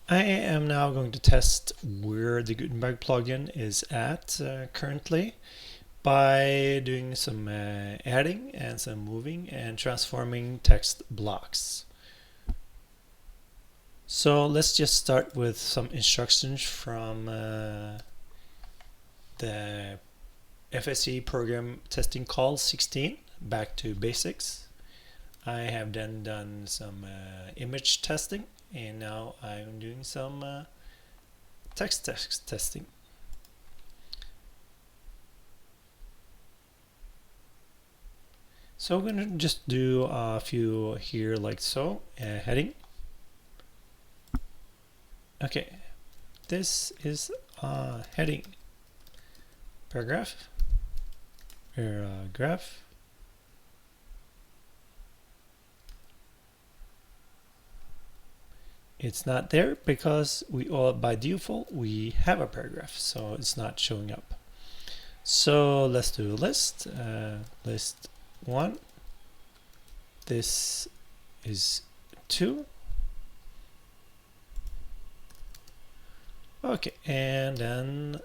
I am now going to test where the Gutenberg plugin is at currently by doing some adding and some moving and transforming text blocks. So let's just start with some instructions from the FSE Program Testing Call 16, back to basics. I have then done some image testing, and now I'm doing some text testing. So I'm going to just do a few here like so. Heading. Okay, this is heading. Paragraph. Paragraph. It's not there because by default we have a paragraph, so it's not showing up. So let's do a list. List 1. This is 2. Okay, and then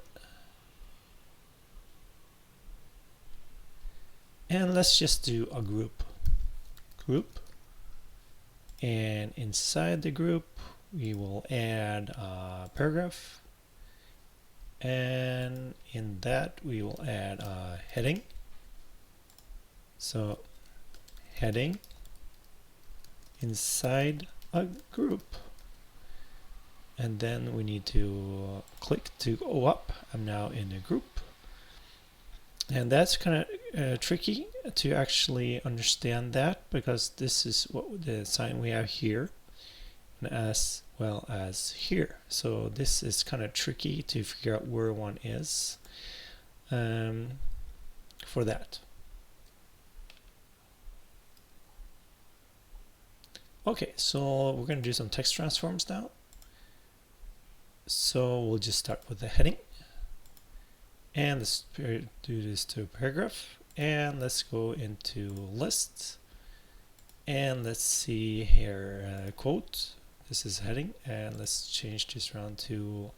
let's just do a group. And inside the group we will add a paragraph, and in that we will add a heading. So heading inside a group, and then we need to click to go up. I'm now in a group, and that's kind of tricky to actually understand that, because this is what the sign we have here and as well as here. So this is kind of tricky to figure out where one is for that. Okay, so we're going to do some text transforms now. So we'll just start with the heading, and let's do this to paragraph, and let's go into lists, and let's see here quote. This is heading, and let's change this around to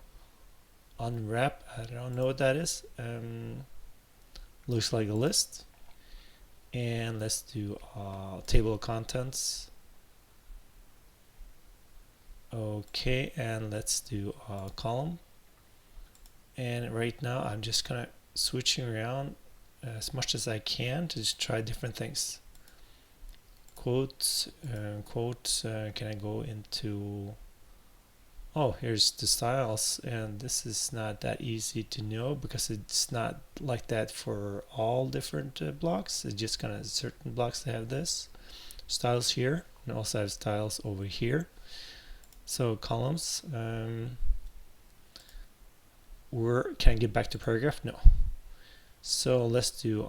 unwrap. I don't know what that is. Looks like a list, and let's do table of contents. Okay, and let's do a column. And right now I'm just kind of switching around as much as I can to just try different things. Quotes, can I go into, oh, here's the styles, and this is not that easy to know because it's not like that for all different blocks. It's just kind of certain blocks that have this styles here, and also have styles over here. So columns, where can I get back to paragraph? No. So let's do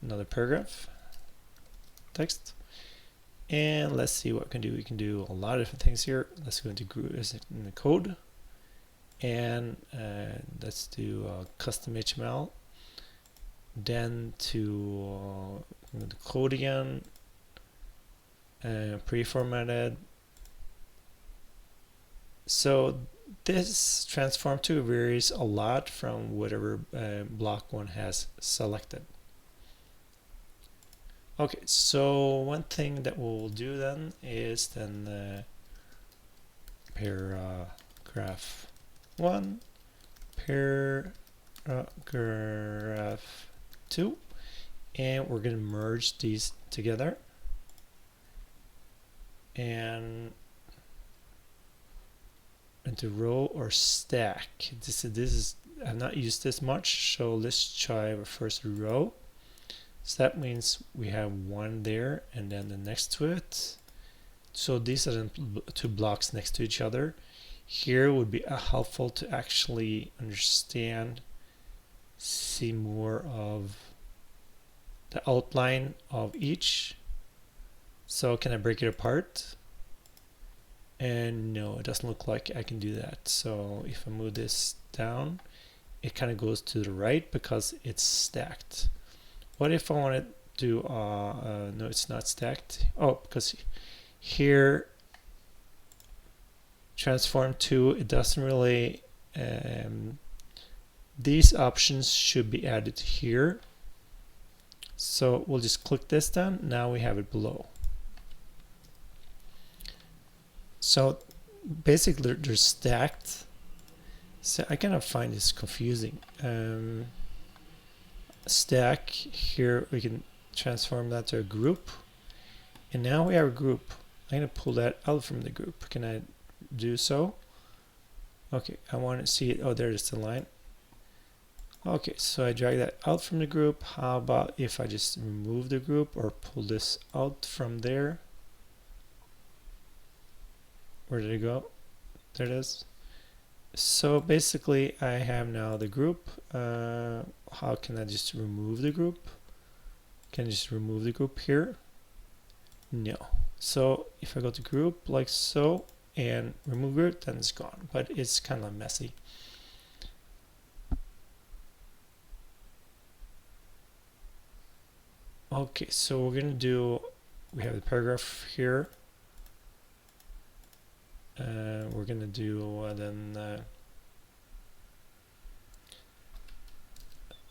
another paragraph text, and let's see what we can do. We can do a lot of different things here. Let's go into in the code, and let's do custom HTML. Then to the code again, pre-formatted. So this transform to varies a lot from whatever block one has selected. Okay, so one thing that we'll do then is paragraph 1, paragraph 2, and we're going to merge these together. And into row or stack. This is I've not used this much, so let's try our first row. So that means we have one there and then the next to it. So these are the two blocks next to each other. Here would be helpful to actually understand, see more of the outline of each. So can I break it apart? And no, it doesn't look like I can do that. So if I move this down, it kind of goes to the right because it's stacked. What if I want to do, no, it's not stacked. Oh, because here transform to, it doesn't really, these options should be added here. So we'll just click this then. Now we have it below. So basically they're stacked. So I kind of find this confusing. Stack here, we can transform that to a group. And now we have a group. I'm going to pull that out from the group. Can I do so? Okay, I want to see it. Oh, there's the line. Okay, so I drag that out from the group. How about if I just remove the group or pull this out from there? Where did it go? There it is. So basically I have now the group. How can I just remove the group? Can I just remove the group here? No. So if I go to group like so and remove group, then it's gone, but it's kind of messy. Okay, so we're gonna do, we have the paragraph here. We're gonna do then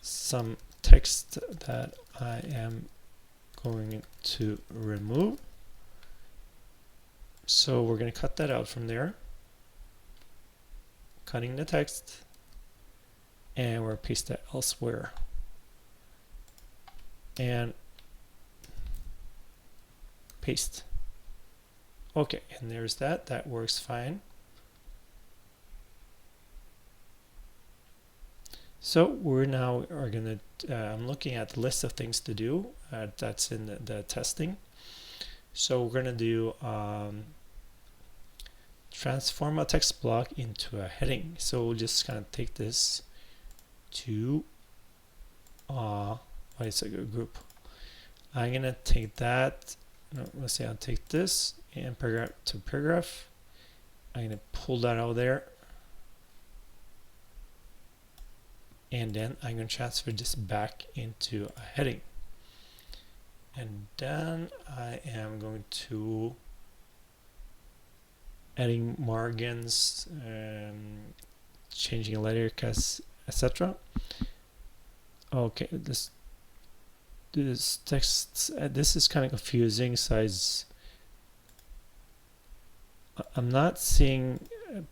some text that I am going to remove. So we're going to cut that out from there, cutting the text, and we're paste that elsewhere. And paste. Okay, and there's that. That works fine. So we're now are going to, I'm looking at the list of things to do. That's in the testing. So we're going to do transform a text block into a heading. So we'll just kind of take this to it's a group. I'm going to take that. No, let's say I'll take this and paragraph to paragraph. I'm going to pull that out there. And then I'm going to transfer this back into a heading. And then I am going to adding margins, changing a letter cast, etc. Okay, this text, this is kind of confusing. Size, I'm not seeing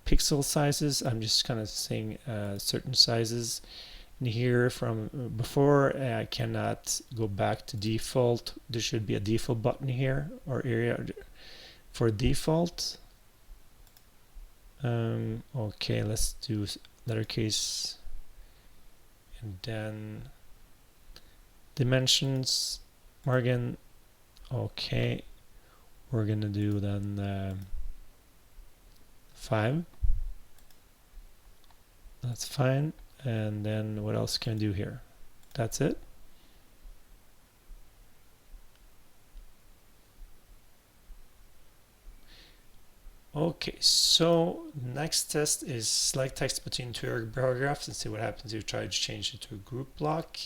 pixel sizes. I'm just kind of seeing certain sizes. And here from before, I cannot go back to default. There should be a default button here or area for default. Okay, let's do lettercase and then dimensions, margin. Okay, we're gonna do then 5. That's fine. And then what else can I do here? That's it. Okay, so next test is select text between two paragraphs and see what happens if you try to change it to a group block.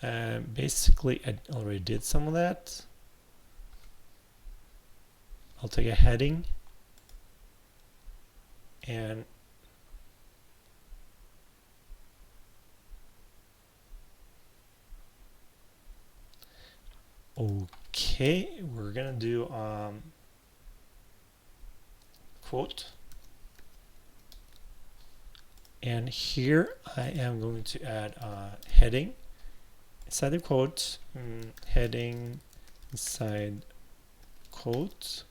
Basically, I already did some of that. I'll take a heading and okay, we're gonna do quote, and here I am going to add a heading inside the quote, heading inside quote.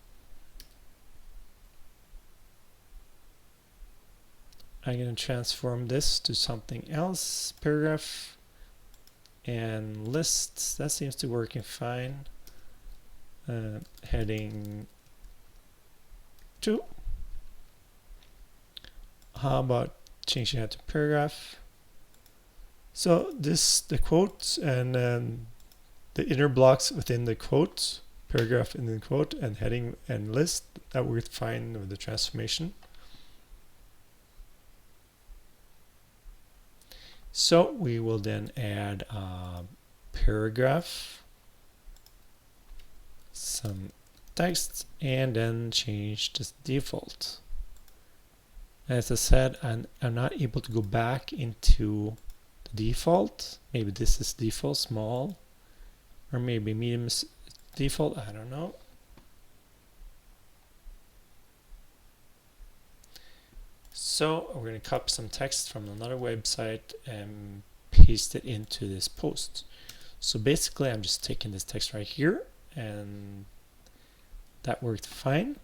I'm going to transform this to something else, paragraph and lists. That seems to be working fine. Heading 2. How about changing that to paragraph? So this, the quotes and the inner blocks within the quote, paragraph in the quote, and heading and list, that worked fine with the transformation. So we will then add a paragraph, some text, and then change this default. As I said, I'm not able to go back into the default. Maybe this is default small, or maybe medium is default, I don't know. So we're going to copy some text from another website and paste it into this post. So basically I'm just taking this text right here, and that worked fine.